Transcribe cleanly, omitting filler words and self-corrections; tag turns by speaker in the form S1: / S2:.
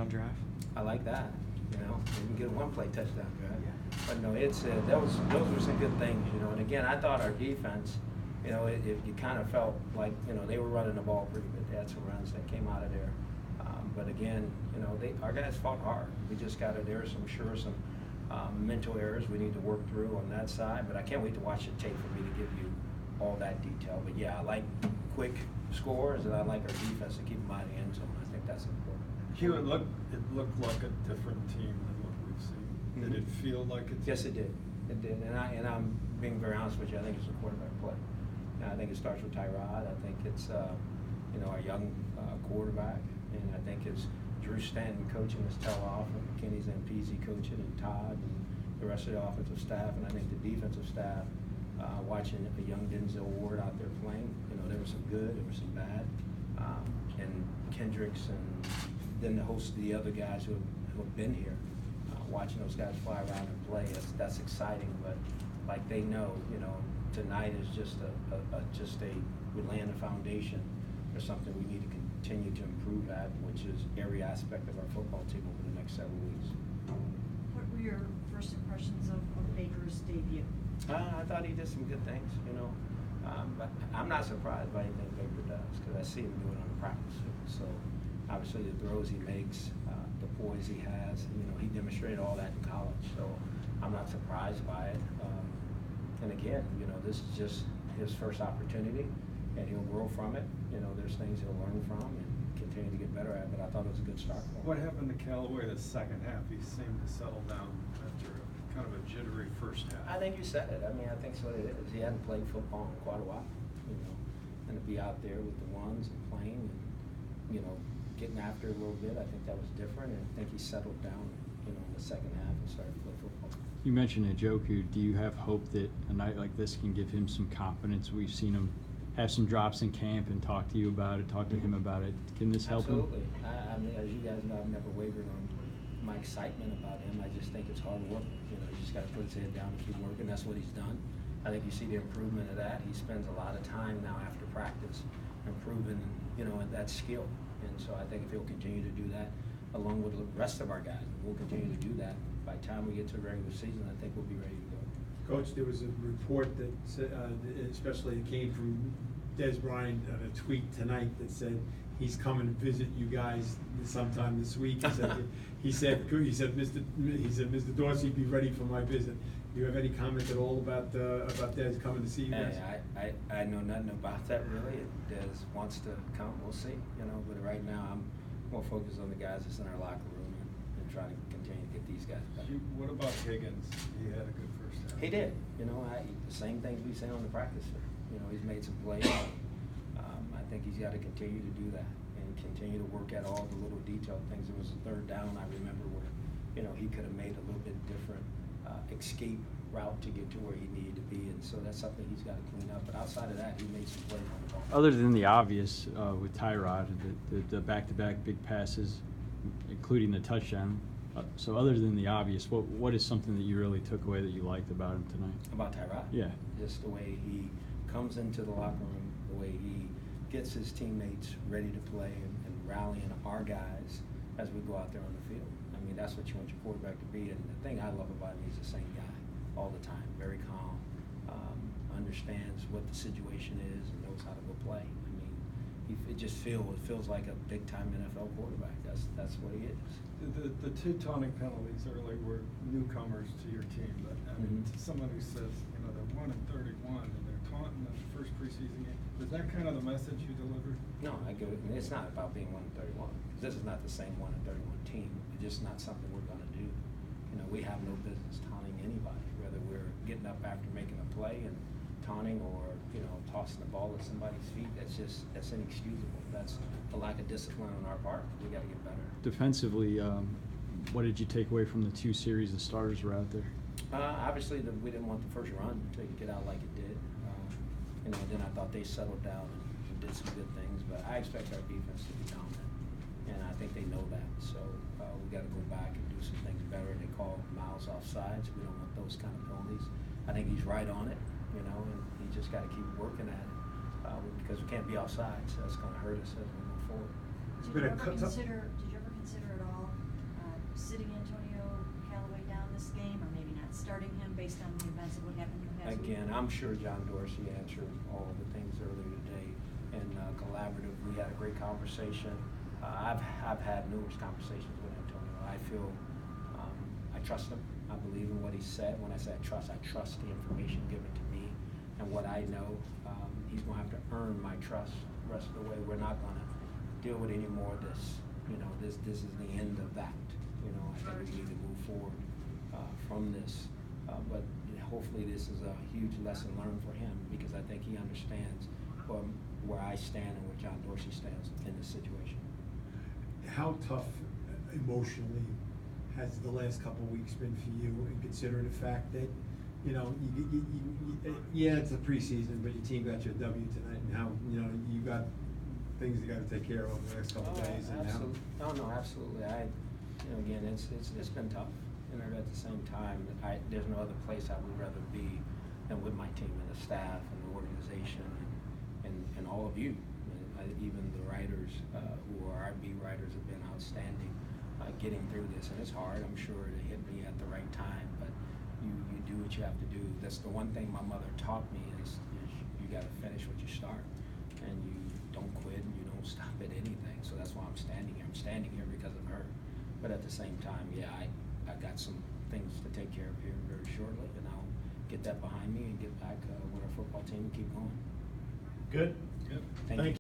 S1: drive.
S2: I like that. You know, you can get a one-play touchdown drive. Yeah. But no, it's those were some good things. You know, and again, I thought our defense, you know, you kind of felt like, you know, they were running the ball pretty good. They had some runs that came out of there. But again, you know, our guys fought hard. We just got there. Some mental errors we need to work through on that side. But I can't wait to watch the tape for me to give you all that detail. But yeah, I like quick scores, and I like our defense to keep them out of the end zone. I think that's important.
S3: Hue, it looked like a different team than what we've seen.
S2: Mm-hmm.
S3: Did it feel like it?
S2: Yes, it did. It did. And I'm being very honest with you. I think it's a quarterback play. And I think it starts with Tyrod. I think it's you know, our young quarterback, and I think it's Drew Stanton coaching his tail off, and Kenny Zampese coaching, and Todd, and the rest of the offensive staff, and I think the defensive staff. Watching a young Denzel Ward out there playing, you know, there was some good, there was some bad, and Kendricks, and then the host of the other guys who have been here, watching those guys fly around and play, that's exciting. But like they know, you know, tonight is just we're laying a foundation for something we need to continue to improve at, which is every aspect of our football team over the next several weeks.
S4: What were your first impressions of Baker's debut?
S2: I thought he did some good things, you know, but I'm not surprised by anything Baker does, because I see him do it on the practice field. So obviously the throws he makes, the poise he has, you know, he demonstrated all that in college. So I'm not surprised by it. And again, you know, this is just his first opportunity, and he'll grow from it. You know, there's things he'll learn from and continue to get better at. But I thought it was a good start for him.
S3: What happened to Callaway the second half? He seemed to settle down after kind of a jittery first half.
S2: I think you said it. I mean, I think so. It is. He hadn't played football in quite a while, you know, and to be out there with the ones and playing and, you know, getting after a little bit, I think that was different. And I think he settled down, you know, in the second half and started to play football.
S1: You mentioned Njoku. Do you have hope that a night like this can give him some confidence? We've seen him have some drops in camp and talk to you about it, talk to him about it. Can this help him?
S2: Absolutely. I mean, as you guys know, I've never wavered on my excitement about him. I just think it's hard work. You know, you just got to put his head down and keep working. That's what he's done. I think you see the improvement of that. He spends a lot of time now after practice improving, you know, that skill. And so I think if he'll continue to do that, along with the rest of our guys, we'll continue to do that. By the time we get to the regular season, I think we'll be ready to go.
S5: Coach, there was a report that said, especially it came from Des Bryant, a tweet tonight that said he's coming to visit you guys sometime this week. He said, Mr. Dorsey, be ready for my visit. Do you have any comment at all about Des coming to see you guys?
S2: I know nothing about that really. If Des wants to come, we'll see. You know, but right now I'm more focused on the guys that's in our locker room and trying to continue to get these guys better.
S3: What about Higgins? He had a good first half.
S2: He did. You know, the same things we say on the practice field. You know, he's made some plays. I think he's got to continue to do that and continue to work at all the little detailed things. It was a third down, I remember, where, you know, he could have made a little bit different escape route to get to where he needed to be, and so that's something he's got to clean up. But outside of that, he made some plays on the ball.
S1: Other than the obvious with Tyrod, the back-to-back big passes, including the touchdown. So other than the obvious, what is something that you really took away that you liked about him tonight?
S2: About Tyrod?
S1: Yeah.
S2: Just the way he comes into the locker room, the way he gets his teammates ready to play and rallying our guys as we go out there on the field. I mean, that's what you want your quarterback to be. And the thing I love about him, he's the same guy all the time, very calm, understands what the situation is and knows how to go play. I mean, it feels like a big-time NFL quarterback. That's what he is.
S3: The two taunting penalties early were newcomers to your team, but I mean, to someone who says, you know, they're 1-31 and they're taunting in the first preseason game, was that kind of the message you delivered?
S2: No, I mean, it's not about being 1-31. This is not the same 1-31 team. It's just not something we're going to do. You know, we have no business taunting anybody, whether we're getting up after making a play and taunting or, you know, tossing the ball at somebody's feet. That's inexcusable. That's a lack of discipline on our part. We got to get better.
S1: Defensively, what did you take away from the two series the starters were out there?
S2: Obviously, we didn't want the first run to get out like it did. You know, then I thought they settled down and did some good things. But I expect our defense to be dominant, and I think they know that. So we got to go back and do some things better. They call Miles offsides. We don't want those kind of penalties. I think he's right on it, you know, and he just got to keep working at it because we can't be offsides. So that's going to hurt us as we move forward.
S4: Did you ever consider at all this game, or maybe not starting him based on the events of what happened in the past week?
S2: Again, I'm sure John Dorsey answered all the things earlier today, and collaborative, we had a great conversation. I've had numerous conversations with Antonio. I feel, I trust him. I believe in what he said. When I say I trust the information given to me and what I know. He's gonna have to earn my trust the rest of the way. We're not gonna deal with any more of this. You know, this is the end of that. You know, I think we need to move forward from this. But hopefully this is a huge lesson learned for him, because I think he understands where I stand and where John Dorsey stands in this situation.
S5: How tough emotionally has the last couple of weeks been for you, and considering the fact that, you know, yeah, it's the preseason, but your team got your W tonight, and how, you know, you got things you got to take care of the next couple of days, and
S2: Absolutely. No, absolutely. You know, again, it's been tough. You know, at the same time, there's no other place I would rather be than with my team and the staff and the organization and all of you. Even the writers who are our beat writers have been outstanding getting through this, and it's hard. I'm sure it hit me at the right time, but you do what you have to do. That's the one thing my mother taught me is you got to finish what you start, and you don't quit and you don't stop at anything. So that's why I'm standing here. I'm standing here because of her. But at the same time, yeah, I got some things to take care of here very shortly, and I'll get that behind me and get back with our football team and keep going.
S5: Good.
S3: Yep.
S2: Thank you.